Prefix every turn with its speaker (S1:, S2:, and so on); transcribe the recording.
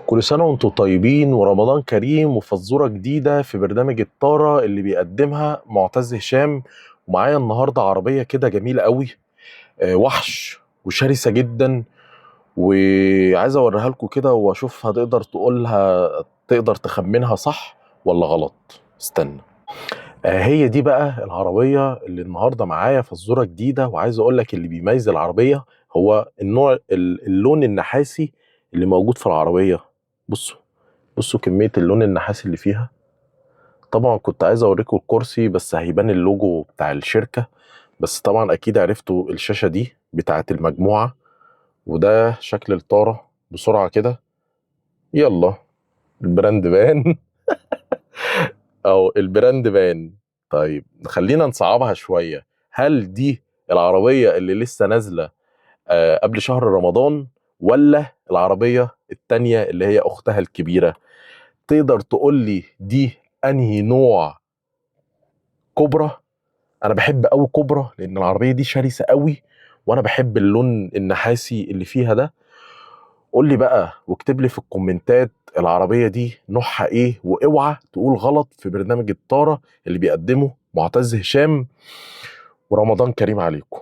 S1: كل سنة وانتم طيبين ورمضان كريم وفزورة جديدة في برنامج الطارة اللي بيقدمها معتز هشام. ومعايا النهاردة عربية كده جميلة قوي. وحش وشرسة جدا. وعايز اوريها لكم كده واشوف هتقدر تقولها، تقدر تخمنها صح ولا غلط. استنى. هي دي بقى العربية اللي النهاردة معايا فزورة جديدة، وعايز اقول لك اللي بيميز العربية هو النوع اللون النحاسي اللي موجود في العربية. بصوا، بصوا كمية اللون النحاسي اللي فيها. طبعا كنت عايز اوريكم الكرسي بس هيبان اللوجو بتاع الشركة، بس طبعا اكيد عرفتوا الشاشة دي بتاعت المجموعة. وده شكل الطارة بسرعة كده. يلا، البراند بان. او البراند بان. طيب خلينا نصعبها شوية. هل دي العربية اللي لسه نازلة قبل شهر رمضان، ولا العربية التانية اللي هي اختها الكبيرة؟ تقدر تقول لي دي انهي نوع كوبرا؟ انا بحب قوي كوبرا لان العربيه دي شرسه قوي، وانا بحب اللون النحاسي اللي فيها ده. قول لي بقى واكتب لي في الكومنتات العربيه دي نوعها ايه، واوعى تقول غلط في برنامج الطاره اللي بيقدمه معتز هشام. ورمضان كريم عليكم.